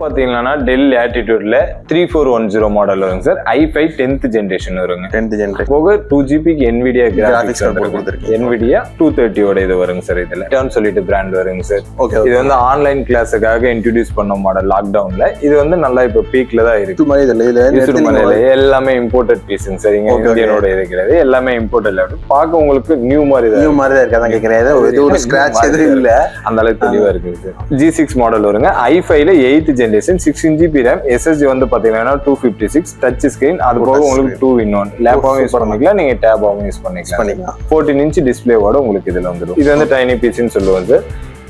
பாத்தீங்கன்னா del லேட்டிடியூட்ல 3410 model வருங்க sir. i5 10th generation வருங்க. 10th ஜெனரேஷன் போக 2GB NVIDIA கிராபிக்ஸ் கொடுத்திருக்கீங்க. NVIDIA 230 ஓட இது வருங்க சார். இதுல டர்ன் சொல்லிட்டு பிராண்ட் வருங்க சார். இது வந்து ஆன்லைன் கிளாஸுக்காக இன்ட்ரோடியூஸ் பண்ண மாடல் லாக்டவுன்ல. இது வந்து நல்லா இப்ப பீக்ல தான் இருக்கு. எல்லாமே இம்போர்ட்டட் பீஸுங்க சார். இங்க இந்தியனோட இருக்கிறது எல்லாமே இம்போர்ட்டட். பார்க்க உங்களுக்கு நியூ மாதிரி தான் இருக்கு. அதான் கேக்குறேன். இது ஒரு ஸ்கிராட்ச் எதுவும் இல்ல. அந்த அளவுக்கு தெளிவா இருக்கு சார். G6 மாடல் வருங்க. i5ல 8th generation 16GB RAM. SSD வந்து பாத்தீங்கன்னா 256 டச் ஸ்கிரீன். அது போக உங்களுக்கு 2-in-1 லேப்பாவும் யூஸ் பண்ணிக்கலாம், நீங்க டேபாவும் யூஸ் பண்ணிக்கலாம். 14 inch டிஸ்பிளேவோட உங்களுக்கு இதுல வந்துடும். இது வந்து டைனி பீஸ்ன்னு சொல்லுவோம் சார்.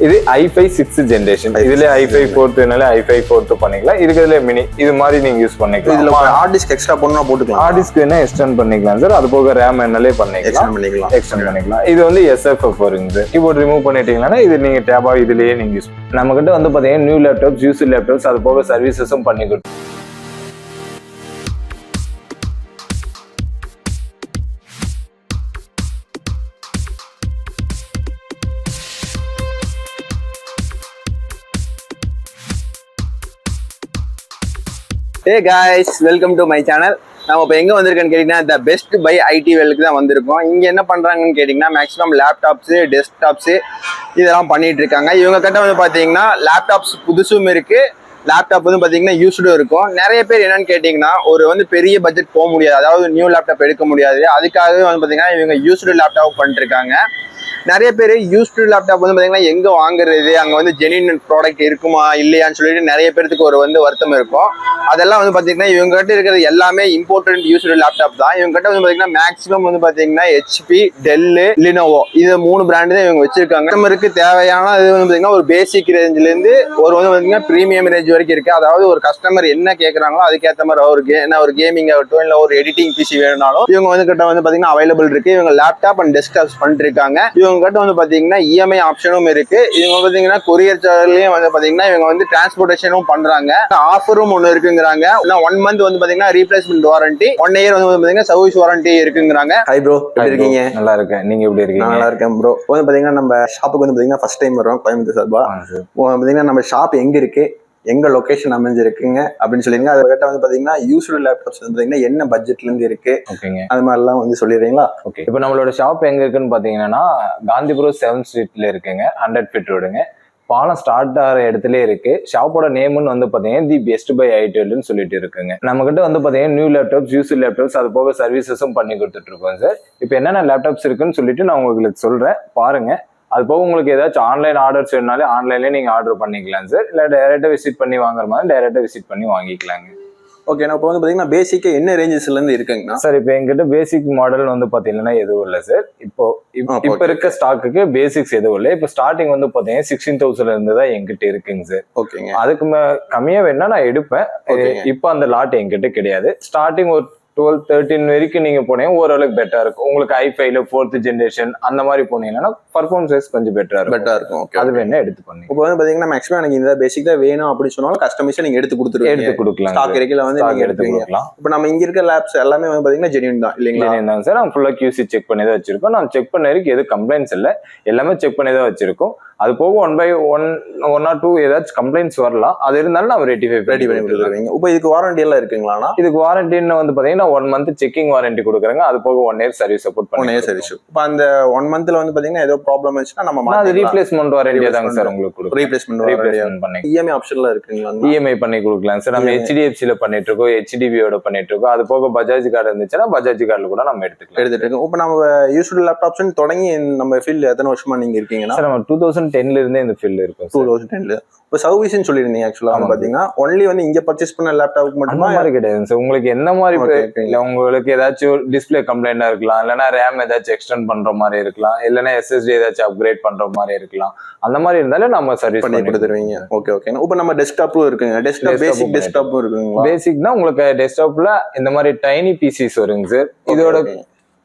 இது i5 6th ஜெனரேஷன். இதுல i5 4th i5 4th பண்ணிக்கலாம். இதுல மினி இது மாதிரி நீங்க யூஸ் பண்ணிக்கலாம். இதுல ஹார்ட் டிஸ்க் எக்ஸ்ட்ரா பண்ணா போட்டுக்கலாம். ஹார்ட் டிஸ்க் வேணா எக்ஸ்டெண்ட் பண்ணிக்கலாம் சார். அது போக RAM என்னலே பண்ணிக்கலாம், எக்ஸ்டெண்ட் பண்ணிக்கலாம். இது வந்து SFF வருங்க சார். கீபோர்ட் ரிமூவ் பண்ணிட்டீங்கன்னா இது நீங்க டேபா இதுலயே நீங்க யூஸ். நம்ம கிட்ட வந்து பாத்தீங்கன்னா நியூ லேப்டாப்ஸ், யூஸ்டு லேப்டாப்ஸ், அது போக சர்வீசஸும் பண்ணி கொடுத்து. Hey guys, welcome to my channel. நம்ம இப்போ எங்கே வந்திருக்கேன்னு கேட்டிங்கன்னா த பெஸ்ட் பை ஐடி வேலுக்கு தான் வந்திருக்கோம். இங்கே என்ன பண்ணுறாங்கன்னு கேட்டிங்கன்னா மேக்ஸிமம் லேப்டாப்ஸு, டெஸ்க்டாப்ஸு இதெல்லாம் பண்ணிகிட்டு இருக்காங்க. இவங்க கிட்ட வந்து பார்த்தீங்கன்னா லேப்டாப்ஸ் புதுசும் இருக்குது, லேப்டாப் வந்து பார்த்தீங்கன்னா யூஸ்டும் இருக்கும். நிறைய பேர் என்னன்னு கேட்டிங்கன்னா ஒரு வந்து பெரிய பட்ஜெட் போக முடியாது, அதாவது நியூ லேப்டாப் எடுக்க முடியாது. அதுக்காகவே வந்து பார்த்தீங்கன்னா இவங்க யூஸ்டு லேப்டாப் பண்ணிட்டுருக்காங்க. நிறைய பேர் யூஸ்டு லேப்டாப் வந்து பார்த்தீங்கன்னா எங்கே வாங்குறது, அங்கே வந்து ஜெனியூன் ப்ராடக்ட் இருக்குமா இல்லையான்னு சொல்லிட்டு நிறைய பேருக்கு ஒரு வந்து வருத்தம் இருக்கும். அதெல்லாம் வந்து பார்த்தீங்கன்னா இவங்க கிட்ட இருக்கிறது எல்லாமே இம்போர்ட்டன்ட் யூஸ்டு லேப்டாப் தான். இவங்க கிட்ட வந்து பார்த்தீங்கன்னா மேக்ஸிமம் வந்து பார்த்தீங்கன்னா HP, டெல்லு, லினோவோ இது 3 பிராண்டு தான் இவங்க வச்சிருக்காங்க. கஸ்டமருக்கு தேவையான இது வந்து பார்த்தீங்கன்னா ஒரு பேசிக் ரேஞ்சிலேருந்து ஒரு வந்து பார்த்தீங்கன்னா ப்ரீமியம் ரேஞ்ச் வரைக்கும் இருக்குது. அதாவது ஒரு கஸ்டமர் என்ன கேட்குறாங்களோ அதுக்கேற்ற மாதிரி ஒரு கேமிங் ஆகட்டும் இல்லை ஒரு எடிட்டிங் PC வேணும்னாலும் இவங்க வந்து கிட்ட வந்து பார்த்தீங்கன்னா அவைலபிள் இருக்குது. இவங்க லேப்டாப் அண்ட் டெஸ்க்டாப்ஸ் பண்ணிருக்காங்க. இவங்க கிட்ட வந்து பாத்தீங்கன்னா EMI ஆப்ஷனும் இருக்கு. இவங்க பாத்தீங்கன்னா கொரியர் சார்ஜ்லயும் வந்து பாத்தீங்கன்னா இவங்க வந்து டிரான்ஸ்போர்டேஷனும் பண்றாங்க. ஆஃபரும் ஒண்ணு இருக்குங்கிறாங்க. 1 month வந்து பாத்தீங்கன்னா ரீப்ளேஸ்மெண்ட் வாரண்டி, 1 year வந்து பாத்தீங்கன்னா சர்வீஸ் வாரண்டி இருக்குங்கிறாங்க. ஹை ப்ரோ, எப்படி இருக்கீங்க? நல்லா இருக்கேன். நீங்க எப்படி இருக்கீங்க? நல்லா இருக்கேன் ப்ரோ. வந்து பாத்தீங்கன்னா நம்ம ஷாப்புக்கு வந்து பாத்தீங்கன்னா ஃபர்ஸ்ட் டைம் வரோம் கோயம்புத்தூர் சார்பா. பாத்தீங்கன்னா நம்ம ஷாப் எங்க இருக்கு, எங்க லொகேஷன் அமைஞ்சிருக்குங்க அப்படின்னு சொல்லிருங்க. அதை கிட்ட வந்து பாத்தீங்கன்னா யூஸ்டு லேப்டாப்ஸ் வந்து பாத்தீங்கன்னா என்ன பட்ஜெட்ல இருந்து இருக்கு, அது மாதிரி எல்லாம் வந்து சொல்லிடுறீங்களா? ஓகே, இப்போ நம்மளோட ஷாப் எங்க இருக்குன்னு பாத்தீங்கன்னா காந்திபுரம் 7th ஸ்ட்ரீட்ல இருக்குங்க. 100 feet ரோடுங்க. பாலம் ஸ்டார்ட் ஆகிற இடத்துல இருக்கு. ஷாப்போட நேம்னு வந்து பாத்தீங்கன்னா தி பெஸ்ட் பை ஐடிஎல்னு சொல்லிட்டு இருக்குங்க. நம்ம கிட்ட வந்து பாத்தீங்கன்னா நியூ லேப்டாப்ஸ், யூஸ்டு லேப்டாப்ஸ், அது போக சர்வீசஸும் பண்ணி கொடுத்துட்டு இருக்கோம் சார். இப்போ என்னென்ன லேப்டாப்ஸ் இருக்குன்னு சொல்லிட்டு நான் உங்களுக்கு சொல்றேன், பாருங்க. அது போக உங்களுக்கு ஏதாச்சும் ஆன்லைன் ஆர்டர்ஸ் வேணுனாலே ஆன்லைன்லேயே நீங்கள் ஆர்டர் பண்ணிக்கலாம் சார். இல்லை டைரெக்டாக விசிட் பண்ணி வாங்குற மாதிரி டைரெக்டாக விசிட் பண்ணி வாங்கிக்கலாங்க. ஓகே, நான் இப்போ வந்து பார்த்தீங்கன்னா பேசிக்காக என்ன ரேஞ்சஸ்லேருந்து இருக்குங்கண்ணா சார்? இப்போ எங்கிட்ட பேசிக் மாடல் வந்து பார்த்தீங்கன்னா எதுவும் இல்லை சார். இப்போ இருக்க ஸ்டாக்குக்கு பேசிக்ஸ் எதுவும் இல்லை. இப்போ ஸ்டார்டிங் வந்து பார்த்தீங்கன்னா 16,000 இருந்து தான் எங்கிட்ட இருக்குங்க சார். ஓகேங்க, அதுக்கு கம்மியாக வேணா நான் எடுப்பேன். இப்போ அந்த லாட் எங்கிட்ட கிடையாது. ஸ்டார்டிங் ஒரு 12-13 வரைக்கும் நீங்க போனீங்கன்னா ஓரளவுக்கு பெட்டரா இருக்கும். உங்களுக்கு i5ல 4th ஜெனரேஷன் அந்த மாதிரி போனீங்கன்னா பர்ஃபார்மன்ஸ் கொஞ்சம் பெட்டரா இருக்கும். அது வேணா எடுத்து பண்ணி. இப்போ வந்து பாத்தீங்கன்னா மேக்ஸிமம் எனக்கு இந்த பேசிக் தான் வேணும் அப்படின்னு சொன்னாலும் கஸ்டமைஸா நீங்க எடுத்து கொடுக்கலாம். ஸ்டாக் இருக்குல வந்து நீங்க எடுத்து கொடுக்கலாம். இப்போ நம்ம இங்க இருக்க லேப்ஸ் எல்லாமே வந்து பாத்தீங்கன்னா ஜெனியூன் தான் இல்லைங்களா? ஜெனியூன் தான் சார். நம்ம ஃபுல்லா QC செக் பண்ணி தான் வச்சிருக்கோம். நம்ம செக் பண்ண வரைக்கும் எது கம்ப்ளைண்ட்ஸ் இல்லை, எல்லாமே செக் பண்ணி தான் வச்சிருக்கோம். அது போக 1 by 1 or 2 ஏதாச்சும் கம்ப்ளைண்ட்ஸ் வரலாம். அது இருந்தாலும் நம்ம ரெடி பண்ணி கொடுத்துருவீங்க. இப்போ இதுக்கு வாரண்டி எல்லாம் இருக்குங்களா? இதுக்கு வாரண்டின்னு வந்து பாத்தீங்கன்னா 1 month செக்கிங் வாரண்டி கொடுக்குறாங்க. அது போக 1 year சர்வீஸ் சப்போர்ட் பண்ணுவோம். 1 year சர்வீஸ். இப்போ அந்த 1 monthல வந்து பாத்தீங்கன்னா ஏதோ ப்ராப்ளம் ஆச்சுன்னா நம்ம அது ரீப்ளேஸ்மெண்ட் வாரண்டி தாங்க சார் உங்களுக்கு கொடுக்கும். ரீப்ளேஸ்மெண்ட் பண்ணி EMI ஆப்ஷன்ல இருக்குங்களா? EMI பண்ணி கொடுக்கலாம் சார். நம்ம HDFCல பண்ணிட்டு இருக்கோம், HDBயோட பண்ணிட்டு இருக்கோம். அது போக பஜாஜ் கார்டு இருந்துச்சுன்னா பஜாஜ் கார்டுல கூட நம்ம எடுத்துட்டு இருக்கோம். இப்போ நம்ம யூஸ்டு லேப்டாப்ஸ் தொடங்கி நம்ம ஃபீல்ட் எத்தனை வருஷமா நீங்க இருக்கீங்கன்னா? சார் நம்ம 2010ல இருந்தே இந்த ஃபீல்ட் இருக்கும். 2010ல இப்போ சர்வீஸ்ன்னு சொல்லிருந்தீங்க. ஆக்சுவலா பாத்தீங்கன்னா ஒன்லி வந்து இங்க பர்ச்சேஸ் பண்ண லேப்டாப் மட்டுமா மாதிரி கிடையாது சார். உங்களுக்கு எந்த மாதிரி இல்ல, உங்களுக்கு ஏதாச்சும் டிஸ்பிளே கம்ப்ளைண்டா இருக்கலாம், இல்லைன்னா RAM ஏதாச்சும் எக்ஸ்டெண்ட் பண்ற மாதிரி இருக்கலாம், இல்லைன்னா SSD ஏதாச்சும் அப்கிரேட் பண்ற மாதிரி இருக்கலாம். அந்த மாதிரி இருந்தாலே நம்ம சர்வீஸ் பண்ணி கொடுத்துருவீங்க. Okay okay. இப்போ நம்ம டெஸ்க்டாப்பும் இருக்குங்க. பேசிக் டெஸ்க்டாப்பும் இருக்குங்களா? பேசிக்னா உங்களுக்கு டெஸ்க்டாப்ல இந்த மாதிரி டைனி PCs வருங்க சார். இதோட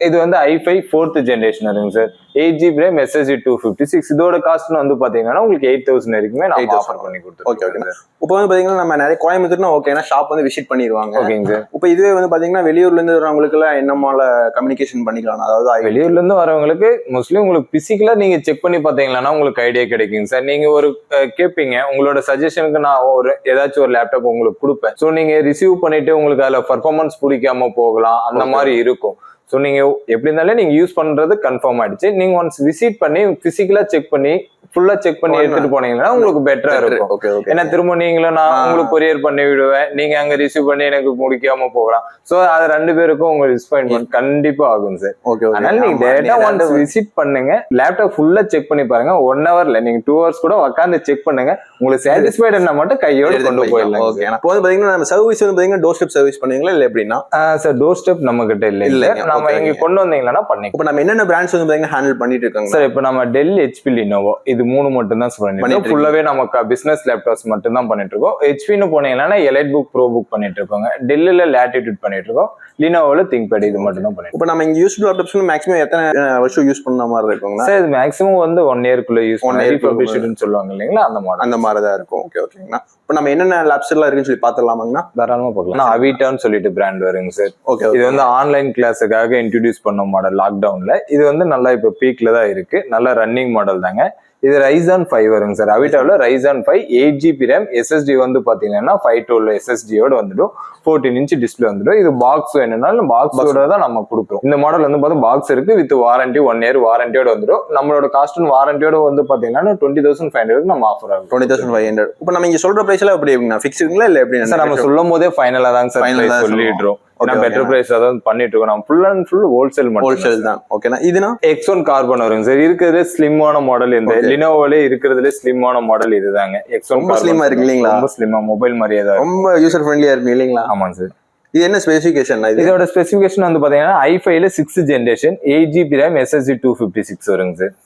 இது வந்து i5 4th ஜெனரேஷன் வருங்க சார். 8GB RAM SSD 256. இதோட காஸ்ட்னு வந்து பாத்தீங்கன்னா உங்களுக்கு 8000 வரைக்குமே நம்ம ஆஃபர் பண்ணி கொடுத்துருக்கோம். ஓகே. இப்போ வந்து பாத்தீங்கன்னா நம்ம நிறைய கோயம்புத்தூர்னா ஓகேனா ஷாப் வந்து விசிட் பண்ணிடுவாங்க. ஓகேங்க சார். இப்போ இதுவே வந்து பாத்தீங்கன்னா வெளியூர்ல இருந்து வரவங்களுக்கு எல்லாம் என்னமால கம்யூனிகேஷன் பண்ணிக்கலாம்? அதாவது வெளியூர்ல இருந்து வரவங்களுக்கு மோஸ்ட்லி உங்களுக்கு பிசிக்கலா நீங்க செக் பண்ணி பாத்தீங்கன்னா உங்களுக்கு ஐடியா கிடைக்குங்க சார். நீங்க ஒரு கேட்பீங்க, உங்களோட சஜஷனுக்கு நான் ஒரு ஏதாச்சும் ஒரு லேப்டாப் உங்களுக்கு கொடுப்பேன். ஸோ நீங்க ரிசீவ் பண்ணிட்டு உங்களுக்கு அதுல பர்ஃபார்மன்ஸ் பிடிக்காம போகலாம், அந்த மாதிரி இருக்கும். ஸோ நீங்க எப்படி இருந்தாலும் நீங்க யூஸ் பண்றது கன்ஃபார்ம் ஆயிடுச்சு. நீங்க ஒன்ஸ் விசிட் பண்ணி பிசிக்கலா செக் பண்ணி ஃபுல்லா செக் பண்ணி எடுத்துட்டு போனீங்கன்னா உங்களுக்கு பெட்டரா இருக்கும். ஏன்னா திரும்ப நீங்களும் நான் உங்களுக்கு கொரியர் பண்ணி விடுவேன், நீங்க அங்க ரிசீவ் பண்ணி எனக்கு முடிக்காம போகலாம். சோ அது 2 பேருக்கும் உங்களுக்கு டிஸ்பாயின்ட்மெண்ட் கண்டிப்பா ஆகும் சார். அதனால நீங்க டேரக்டா ஒன்ஸ் விசிட் பண்ணுங்க, லேப்டாப் ஃபுல்லா செக் பண்ணி பாருங்க. 1 ஹவர்ல நீங்க 2 ஹவர்ஸ் கூட உட்காந்து செக் பண்ணுங்க. உங்களுக்கு சாட்டிஸ்ஃபைடுன்னா மட்டும் கையோட கொண்டு போயிடலாம். இப்போ வந்து பாத்தீங்கன்னா நம்ம சர்வீஸ் வந்து பாத்தீங்கன்னா டோர் ஸ்டெப் சர்வீஸ் பண்ணுவீங்களா இல்ல எப்படின்னா? சார் டோர் ஸ்டெப் நம்ம கிட்ட இல்ல, நம்ம இங்க கொண்டு வந்தீங்கன்னா பண்ணி. இப்போ நம்ம என்னென்ன பிராண்ட்ஸ் வந்து பாத்தீங்கன்னா ஹேண்டில் பண்ணிட்டு இருக்காங்க சார்? இப்போ நம்ம டெல், HP, லினோவோ இது 3 மட்டும் தான் பண்ணிட்டு ஃபுல்லாவே நமக்கு பிசினஸ் லேப்டாப்ஸ் மட்டும் தான் பண்ணிட்டு இருக்கோம். ஹெச்பின்னு போனீங்கன்னா எலைட் புக், ப்ரோ புக் பண்ணிட்டு இருக்கோங்க. டெல்லில லேட்டிடியூட் பண்ணிட்டு இருக்கோம். லினோவோல திங்க்பேட் இது மட்டும் தான் பண்ணிட்டு. இப்போ நம்ம இங்க யூஸ் லேப்டாப்ஸ் மேக்ஸிமம் எத்தனை வருஷம் யூஸ் பண்ண மாதிரி இருக்குங்க சார்? இது மேக்ஸிமம் வந்து 1 இயர்க்குள்ள யூஸ் பண்ணி சொல்லுவாங்க இல்லைங்களா, அந்த மாதிரி தான் இருக்கும். ஓகேங்களா. இப்போ நம்ம என்னென்ன லேப்ஸ் எல்லாம் இருக்குன்னு சொல்லி பாத்துடலாமாங்கண்ணா? தாராளமா பார்க்கலாம். அவிட்டான்னு சொல்லிட்டு பிராண்ட் வருங்க சார். ஓகே. இது வந்து ஆன்லைன் கிளாஸுக்காக இன்ட்ரோடியூஸ் பண்ண மாடல் லாக்டவுன்ல. இது வந்து நல்லா இப்போ பீக்ல தான் இருக்கு, நல்ல ரன்னிங் மாடல் தாங்க. இது Ryzen 5 வருங்க sir. அவிட்டாவில் Ryzen 5 8GB RAM SSD வந்து பாத்தீங்கன்னா 512 SSD-யோட வந்துடும். 14 inch டிஸ்பிளே வந்துடும். இது பாக்ஸ் வேணும்னாலும் பாக்ஸோட தான் நம்ம கொடுக்குறோம். இந்த மாடல் வந்து பார்த்தா பாக்ஸ் இருக்கு வித் வாரண்டி, 1 year வாரண்டியோட வந்துடும். நம்மளோட காஸ்ட் வாரண்டியோட வந்து பாத்தீங்கன்னா 20,500 நம்ம ஆஃபர் ஆகும். 20,500. இப்போ நம்ம இங்க சொல்ற பிரைஸ் எல்லாம் எப்படி இருக்குங்க? ஃபிக்ஸ்டுங்களா இல்ல எப்படி சார்? நம்ம சொல்லும் போதே ஃபைனலா தான் சார் சொல்லிடுறோம். பெட்டர் பிரைஸ் அதான் பண்ணிட்டு இருக்கோம். நம்ம ஃபுல் அண்ட் ஃபுல் ஹோல்சேல் தான். ஓகேனா இதுனா X1 கார்பன் வருங்க சார். இருக்கிறதுல ஸ்லிம்மான மாடல் இந்த லினோவோல இருக்கிறதுல ஸ்லிம்மான மாடல் இதுதாங்க. X1 ரொம்ப ஸ்லிம்மா இருக்கு இல்லீங்களா? ரொம்ப ஸ்லிம்மா, மொபைல் மாதிரியே தான், ரொம்ப யூசர் ஃப்ரெண்ட்லியா இருக்கு இல்லீங்களா? ஆமாங்க சார். இது என்ன ஸ்பெசிஃபிகேஷன்? இதோட ஸ்பெசிஃபிகேஷன் வந்து பாத்தீங்கன்னா i5ல 6th generation 8GB RAM SSD 256 வருங்க சார்.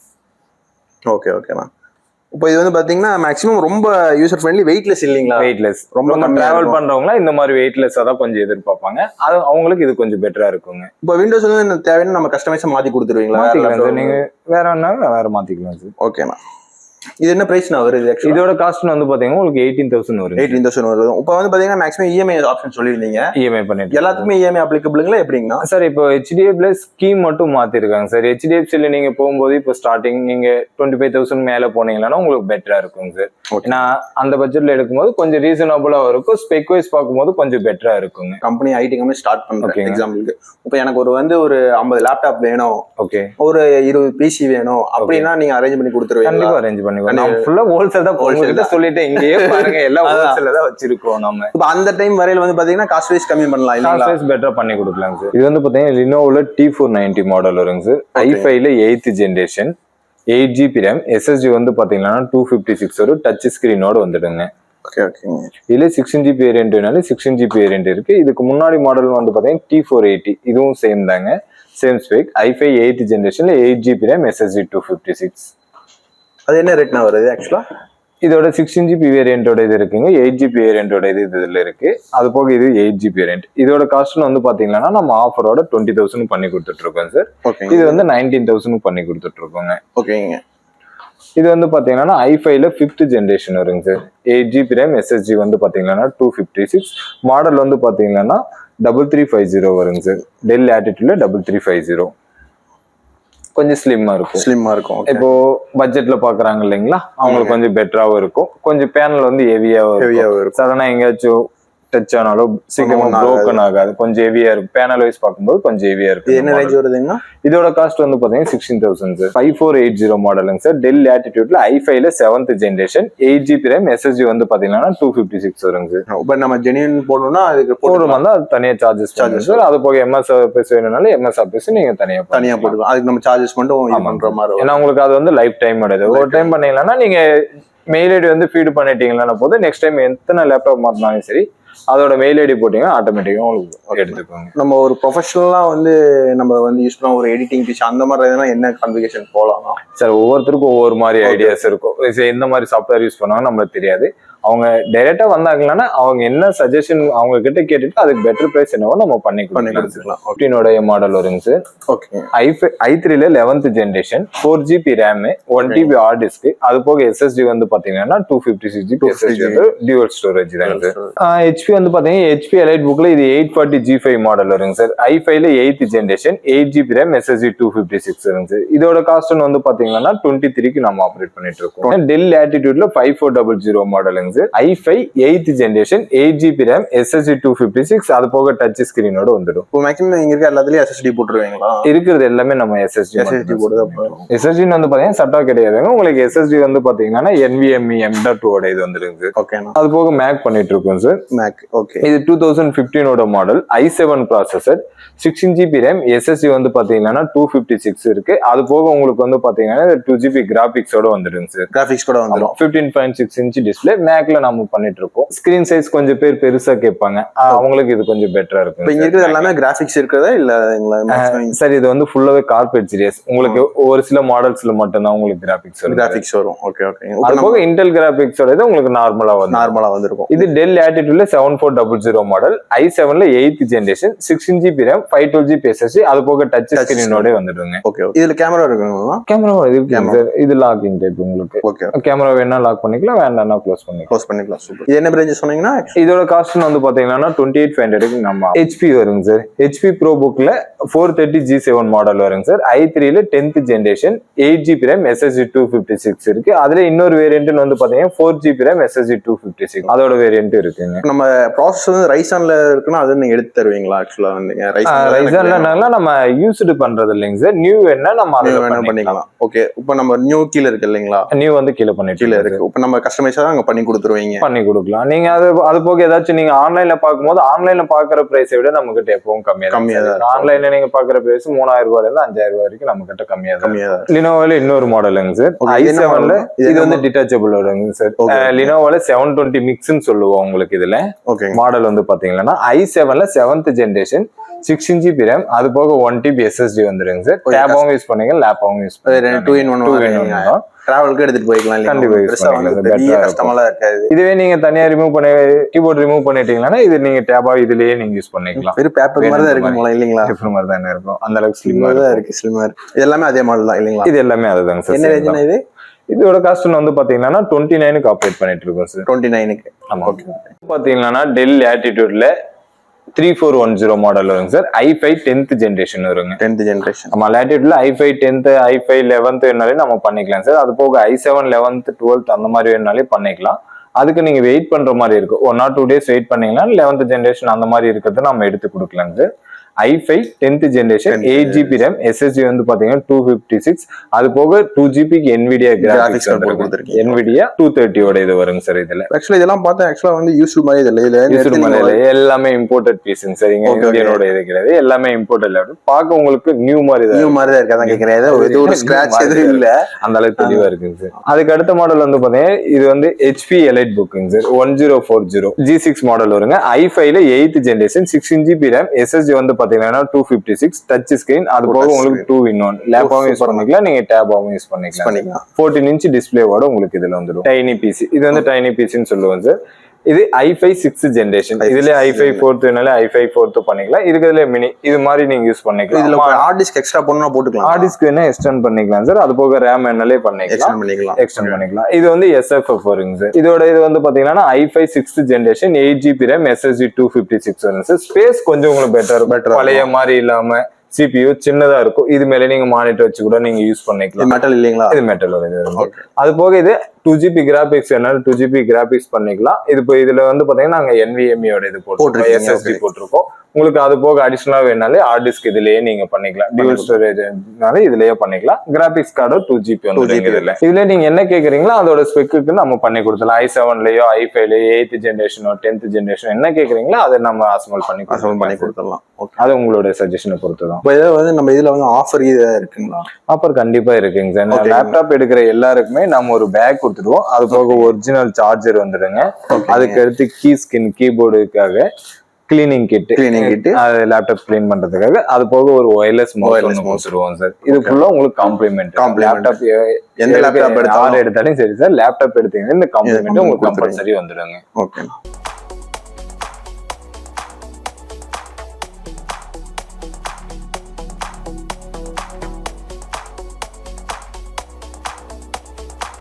ஓகேண்ணா. இப்போ இது வந்து பாத்தீங்கன்னா மேக்ஸிமம் ரொம்ப யூசர் ஃப்ரெண்ட்லி, வெயிட்லெஸ் இல்லீங்களா? வெயிட்லெஸ். ரொம்ப டிராவல் பண்றவங்களா இந்த மாதிரி வெயிட்லெஸ்ஸா தான் கொஞ்சம் எதிர்பார்ப்பாங்க. அது அவங்களுக்கு இது கொஞ்சம் பெட்டரா இருக்குங்க. இப்போ விண்டோஸ் வந்து தேவையான நம்ம கஸ்டமைஸா மாத்தி கொடுத்துருவீங்களா? நீங்க வேற என்ன வேற மாத்திக்கலாம் சார். ஓகேண்ணா. இது என்ன பிரைஸ்னா வருது? இதோட காஸ்ட் வந்து பாத்தீங்கன்னா உங்களுக்கு 18,000 வரும். 18,000 வருது. இப்போ வந்து பாத்தீங்கன்னா மேக்ஸிமம் இஎம்ஐ ஆப்ஷன் சொல்லிருந்தீங்க. இஎம்ஐ பண்ணிட்டு எல்லாத்துக்குமே இஎம்ஐ அப்ளிகபிள்ங்களா எப்படிங்கண்ணா? சார் இப்போ HDFC ஸ்கீம் மட்டும் மாத்திருக்காங்க சார். HDFCல நீங்க போகும்போது இப்போ ஸ்டார்டிங் நீங்க 25,000 மேல போனீங்கன்னா உங்களுக்கு பெட்டரா இருக்குங்க சார். ஏன்னா அந்த பட்ஜெட்ல எடுக்கும்போது கொஞ்சம் ரீசனபிளா இருக்கும். ஸ்பெக் வைஸ் பார்க்கும்போது கொஞ்சம் பெட்டரா இருக்குங்க. கம்பெனி ஐடி கம்பெனி ஸ்டார்ட் பண்றேன் எக்ஸாம்பிளுக்கு. இப்போ எனக்கு ஒரு 50 லேப்டாப் வேணும், ஓகே, ஒரு 20 பிசி வேணும் அப்படின்னா நீங்க அரேஞ்ச் பண்ணி கொடுத்துருவீங்க? கண்டிப்பா அரேஞ்ச் பண்ணுவோம். நம்ம ஃபுல்லா ஹோல்சேல் தான் போகுது சொல்லிட்டு இங்கேயே பாருங்க எல்லாம் ஹோல்சேல்ல தான் வச்சிருக்கோம் நம்ம. இப்போ அந்த டைம் வரையில வந்து பாத்தீங்கன்னா காஸ்ட் வைஸ் கம்மி பண்ணலாம் இல்ல? காஸ்ட் வைஸ் பெட்டரா பண்ணி கொடுக்கலாம் சார். இது வந்து பாத்தீங்கன்னா லினோவோல T490 மாடல் வருங்க சார். i5ல 8th generation 8GB RAM SSD வந்து பாத்தீங்கன்னா 256 வரும். டச் ஸ்கிரீனோட வந்துடுங்க. ஓகேங்க. இதுல 16GB வேரியன்ட்னால 16GB வேரியன்ட் இருக்கு. இதுக்கு முன்னாடி மாடல் வந்து பாத்தீங்கன்னா T480, இதுவும் சேம் தாங்க, same spec. i5 8th ஜெனரேஷன்ல 8GB RAM SSD 256. அது என்ன ரேட்னா வருது ஆக்சுவலா? இதோட 16GB வேரியன்டோட இது இருக்குங்க, 8GB வேரியன்டோட இதுல இருக்கு. அது போக இது 8GB வேரியன்ட். இதோட காஸ்ட் வந்து பாத்தீங்கன்னா நம்ம ஆஃபரோட 20,000 பண்ணி கொடுத்துட்டு இருக்கோம் சார். இது வந்து 19,000 பண்ணி கொடுத்துட்டு இருக்கோங்க. ஓகேங்க. இது வந்து பாத்தீங்கன்னா i5ல 5th ஜெனரேஷன் வருங்க சார். 8GB RAM SSD வந்து பாத்தீங்கன்னா 256. மாடல் வந்து பாத்தீங்கன்னா 3350 வருங்க சார். டெல் லேட்டிடியூட்ல 3350. கொஞ்சம் ஸ்லிம்மா இருக்கும். இப்போ பட்ஜெட்ல பாக்குறாங்க இல்லைங்களா, அவங்களுக்கு கொஞ்சம் பெட்டராவும் இருக்கும். கொஞ்சம் பேனல் வந்து ஹெவியாவும் இருக்கும். சடனா எங்கேயாச்சும் டச் ஆனாலும் சீக்கிரமா ப்ரோக்கன் ஆகாது. கொஞ்சம் ஹெவியா இருக்கும். பேனல் வைஸ் பார்க்கும்போது கொஞ்சம் ஹெவியா இருக்கும். என்ன ரேஞ்ச் வருதுங்க? இதோட காஸ்ட் வந்து பாத்தீங்கன்னா 16,000 சார். 5480 மாடலுங்க சார். டெல் லேட்டிடியூட்ல i5ல 7th generation 8GB RAM SSD வந்து பாத்தீங்கன்னா 256 வருங்க சார். இப்போ நம்ம ஜெனியூன் போடணும்னா அதுக்கு போடணும் வந்து அது தனியா சார்ஜஸ் சார். அது போக MS ஆபீஸ் வேணும்னாலும் MS ஆபீஸ் நீங்க தனியா போட்டுக்கலாம். அதுக்கு நம்ம சார்ஜஸ் மட்டும் பண்ற மாதிரி. ஏன்னா உங்களுக்கு அது வந்து லைஃப் டைம் கிடையாது. ஒரு டைம் பண்ணீங்கன்னா நீங்க மெயில் ஐடி வந்து ஃபீட் பண்ணிட்டீங்கன்னா போது நெக்ஸ்ட் டைம் எத்தனை லேப்டாப் மாத்தினாலும் சரி அதோட மெயில் ஐடி போட்டீங்கன்னா ஆட்டோமேட்டிக்கா உங்களுக்கு எடுத்துக்கோங்க. நம்ம ஒரு ப்ரொஃபஷனலா வந்து நம்ம வந்து யூஸ் பண்ண ஒரு எடிட்டிங் பிச் அந்த மாதிரி எதனா என்ன கான்ஃபிகரேஷன் போகலாம் சார்? ஒவ்வொருத்தருக்கும் ஒவ்வொரு மாதிரி ஐடியாஸ் இருக்கும். எந்த மாதிரி சாஃப்ட்வேர் யூஸ் பண்ணுவாங்க நம்மளுக்கு தெரியாது. அவங்க டைரக்டா வந்தாங்கன்னா அவங்க என்ன சஜஷன் அவங்க கிட்ட கேட்டுட்டு அதுக்கு பெட்டர் பிரைஸ் என்னவோ நம்ம பண்ணி கொடுத்துக்கலாம். 15 மாடல் வருங்க சார். ஓகே. i3ல 11th generation 4GB RAM 1TB hard disk, அது போக SSD வந்து பாத்தீங்கன்னா 256GB SSD வந்து டியூவல் ஸ்டோரேஜ் தான் சார். HP வந்து பாத்தீங்கன்னா HP எலைட் புக்ல இது 840G5 மாடல் வருங்க சார். i5ல 8th generation 8GB RAM SSD 256 வருங்க சார். இதோட காஸ்ட் வந்து பாத்தீங்கன்னா 23க்கு நம்ம ஆபரேட் பண்ணிட்டு இருக்கோம். டெல் லேட்டிடியூட்ல 5400 மாடலுங்க sir. i5 8th generation 8GB RAM SSD 256, அது போக டச் ஸ்கிரீனோட வந்துடும். இப்போ மேக்ஸிமம் இங்க இருக்க எல்லாத்துலயும் SSD போட்டுருவீங்களா? இருக்கிறது எல்லாமே நம்ம SSD போடுறது. SSD வந்து பாத்தீங்கன்னா சட்டா கிடையாதுங்க. உங்களுக்கு SSD வந்து பாத்தீங்கன்னா NVMe M.2 ஓட இது வந்துருங்க. ஓகே. அது போக மேக் பண்ணிட்டு இருக்கோம் சார். மேக். ஓகே. இது 2015 model i7 processor, 16GB RAM SSD வந்து பாத்தீங்கன்னா 256 இருக்கு. அது போக உங்களுக்கு வந்து பாத்தீங்கன்னா 2GB கிராபிக்ஸோட வந்துடுங்க சார். கிராபிக்ஸ் கூட வந்துடும். 15.6 இன்ச் டிஸ்பிளே மேக்ல நம்ம பண்ணிட்டு இருக்கோம். ஸ்கிரீன் சைஸ் கொஞ்சம் பேர் பெருசா கேட்பாங்க, அவங்களுக்கு இது கொஞ்சம் பெட்டரா இருக்கும். இங்க இருக்கிறது எல்லாமே கிராபிக்ஸ் இருக்கிறதா இல்ல? சார் இது வந்து ஃபுல்லாவே கார்பரேட் சீரிஸ். உங்களுக்கு ஒரு சில மாடல்ஸ்ல மட்டும் தான் உங்களுக்கு கிராபிக்ஸ் வரும். Okay okay. அது போக இன்டெல் கிராபிக்ஸோட இது உங்களுக்கு நார்மலா வந்திருக்கும். இது டெல் லேட்டிடியூட்ல 7400 மாடல், i7ல 8th generation 16GB RAM 512GB SSD, அது போக டச் ஸ்கிரீனோட வந்துடுங்க. ஓகே. இதுல கேமரா இருக்குங்களா? கேமரா இது லாக்கிங் டைப். உங்களுக்கு ஓகே. கேமரா வேணா லாக் பண்ணிக்கலாம், வேண்டாம்னா க்ளோஸ் பண்ணிக்கலாம். சூப்பர். இது என்ன பிரைஸ் சொன்னீங்கன்னா? இதோட காஸ்ட் வந்து பாத்தீங்கன்னா 28500க்கு நம்ம HP வருங்க சார். HP Pro Bookல 430G7 மாடல் வருங்க சார். i3ல 10th generation 8GB RAM SSD 256 இருக்கு. அதுல இன்னொரு வேரியன்ட் வந்து பாத்தீங்கன்னா 4GB RAM SSD 256, அதோட வேரியன்ட் இருக்குங்க. நம்ம ப்ராசஸ் வந்து ரைசான்ல இருக்குன்னா அது நீங்க எடுத்து தருவீங்களா? ஆக்சுவலா வந்து ரைசான்ல நம்ம யூஸ்டு பண்றது இல்லைங்க சார். நியூ என்ன நம்ம அதை பண்ணிக்கலாம். ஓகே. இப்போ நம்ம நியூ கீழ இருக்கு இல்லைங்களா? நியூ வந்து கீழ இருக்கு. இப்போ நம்ம கஸ்டமைஸா அங்க பண்ணி கொடுக்கலாம். நீங்க அது போக ஏதாச்சும் நீங்க ஆன்லைன்ல பாக்கும்போது ஆன்லைன்ல பாக்குற பிரைஸை விட நம்ம கிட்ட எப்பவும் கம்மியா தான். ஆன்லைன்ல நீங்க பாக்குற பிரைஸ் 3000 ரூபாயில இருந்து 5000 ரூபாய் வரைக்கும் நம்ம கிட்ட கம்மியா தான். லினோவோல இன்னொரு மாடலுங்க சார். i7ல இது வந்து டிட்டாச்சபிள் வருங்க சார். லினோவோல 720 மிக்ஸ்னு சொல்லுவோம் உங்களுக்கு. இதுல மாடல் வந்து பாத்தீங்கன்னா i7ல 7th ஜெனரேஷன் 16GB RAM, அது போக 1TB SSD வந்துருங்க சார். டேபாவும் யூஸ் பண்ணீங்க, லேப்பாவும் யூஸ் பண்ணீங்க. 2-in-1 டிராவலுக்கு எடுத்துட்டு போய்க்கலாம். கஷ்டமாலாம் இருக்காது. இதுவே நீங்க தனியா கீபோர்ட் ரிமூவ் பண்ணிட்டீங்கன்னா இது நீங்க டேபா இதுலயே நீங்க யூஸ் பண்ணிக்கலாம். வெறும் பேப்பர் மாதிரி தான் இருக்கும் இல்லீங்களா? பேப்பர் மாதிரி தான் இருக்கும். அந்த அளவுக்கு ஸ்லிம்மா தான் இருக்கு. ஸ்லிம்மா இருக்கு. இது எல்லாமே அதே மாடல் தான் இல்லீங்களா? இது எல்லாமே அதுதாங்க சார். என்ன ரேஞ்ச்னா இது? இதோட காஸ்ட் வந்து பாத்தீங்கன்னா 29க்கு ஆபரேட் பண்ணிட்டு இருக்கோம் சார். 29க்கு. ஆமா. ஓகே. பாத்தீங்கன்னா டெல் லேட்டிடியூட்ல 3410 மாடல் வருங்க சார். i5 10th ஜெனரேஷன் வருங்க. 10th generation. ஆமா. லேட்டிடியூட்ல i5 10th, i5 11th வேணாலே நம்ம பண்ணிக்கலாம் சார். அது போக i7 11th 12th அந்த மாதிரி வேணாலே பண்ணிக்கலாம். அதுக்கு நீங்க வெயிட் பண்ற மாதிரி இருக்கும். 1 or 2 days வெயிட் பண்ணீங்கன்னா 11th ஜெனரேஷன் அந்த மாதிரி இருக்கிறத நம்ம எடுத்து கொடுக்கலாம் sir. i5 10th generation 8GB RAM SSD வந்து பாத்தீங்கன்னா 256, அது போக 2GB NVIDIA கிராபிக்ஸ் கொடுத்திருக்கீங்க. NVIDIA 230 ஓட இது வருங்க சார். இதுல ஆக்சுவலா இதெல்லாம் பார்த்தா ஆக்சுவலா வந்து யூஸ்டு மாதிரி இல்ல, எல்லாமே இம்போர்ட்டட் பீஸ்ங்க சார். இங்க இந்தியனோட இது கிடையாது, எல்லாமே இம்போர்ட்டட். பார்க்க உங்களுக்கு நியூ மாதிரி தான் இருக்காதா கேக்குறேன். ஒரு ஸ்கிராட்ச் எதுவும் இல்ல, அந்த அளவுக்கு தெளிவா இருக்குங்க சார். அதுக்கு அடுத்த மாடல் வந்து பாத்தீங்கன்னா இது வந்து HP எலைட் புக்குங்க சார். 1040 G6 மாடல் வருங்க. i5ல 8th generation 16GB RAM SSD வந்து பாத்தீங்கன்னா 256, டச் ஸ்கிரீன், அது போக உங்களுக்கு 2-in-1 லேப்பாவும் யூஸ் பண்ணிக்கலாம், நீங்க டேபாவும் யூஸ் பண்ணிக்கலாம். 14 inch டிஸ்பிளேவோட உங்களுக்கு இதுல வந்துடும். டைனி பிசி, இது வந்து டைனி பிசின்னு சொல்லுவோம் சார். இது i5 6th ஜெனரேஷன். இதுல i5 4th வேணால i5 4th பண்ணிக்கலாம். இதுல மினி இது மாதிரி நீங்க யூஸ் பண்ணிக்கலாம். இதுல ஹார்ட் டிஸ்க் எக்ஸ்ட்ரா பண்ணா போட்டுக்கலாம். ஹார்ட் டிஸ்க் வேணா எக்ஸ்டெண்ட் பண்ணிக்கலாம் சார். அது போக RAM வேணாலே எக்ஸ்டெண்ட் பண்ணிக்கலாம். இது வந்து SFF வருங்க சார். இதோட இது வந்து பாத்தீங்கன்னா i5 6th generation 8GB RAM SSD 256 வருங்க சார். ஸ்பேஸ் கொஞ்சம் உங்களுக்கு பெட்டர், பழைய மாதிரி இல்லாம CPU சின்னதா இருக்கும். இது மேல நீங்க மானிட்டர் வச்சு கூட நீங்க யூஸ் பண்ணிக்கலாம். மெட்டல் இல்லீங்களா? இது மெட்டல் வருது. அது போக இது 2GB கிராபிக்ஸ் வேணாலும் 2GB கிராபிக்ஸ் பண்ணிக்கலாம். இது இப்போ இதுல வந்து பாத்தீங்கன்னா நாங்க NVMe ஓட இது போட்டுருக்கோம், SSD போட்டிருக்கோம். உங்களுக்கு அது போக அடிஷனலா வேணாலே ஹார்ட் டிஸ்க் இதுலயே நீங்க பண்ணிக்கலாம். டியூவல் ஸ்டோரேஜ்னால இதுலயே பண்ணிக்கலாம். கிராபிக்ஸ் கார்டு 2GB வந்து இதுல நீங்க என்ன கேக்குறீங்களோ அதோட ஸ்பெக்குக்கு நம்ம பண்ணி கொடுத்துலாம். i7லயோ i5லயோ 8th ஜெனரேஷனோ 10th ஜெனரேஷன் என்ன கேக்குறீங்களோ அதை நம்ம அசம்பிள் பண்ணி கொடுத்துடலாம். அது உங்களோட சஜஷனை பொறுத்து தான். இப்போ இதை வந்து நம்ம இதுல வந்து ஆஃபர் இருக்குங்களா? ஆஃபர் கண்டிப்பா இருக்குங்க சார். லேப்டாப் எடுக்கிற எல்லாருக்குமே நம்ம ஒரு பேக் கொடுத்துருவோம். அது போக ஒரிஜினல் சார்ஜர் வந்துடுங்க. அதுக்கு அடுத்து கீபோர்டுக்காக கிளீனிங் கிட் அது லேப்டாப் கிளீன் பண்றதுக்காக. அது போக ஒரு ஒயர்லெஸ் மவுஸ் கொடுத்துருவோம் சார். இது ஃபுல்லா உங்களுக்கு காம்ப்ளிமெண்ட். லேப்டாப் எந்த லேப்டாப் எடுத்தாலும் சரி சார், லேப்டாப் எடுத்தீங்கன்னா இந்த காம்ப்ளிமெண்ட் உங்களுக்கு கம்பல்சரி வந்துடுங்க. ஓகே.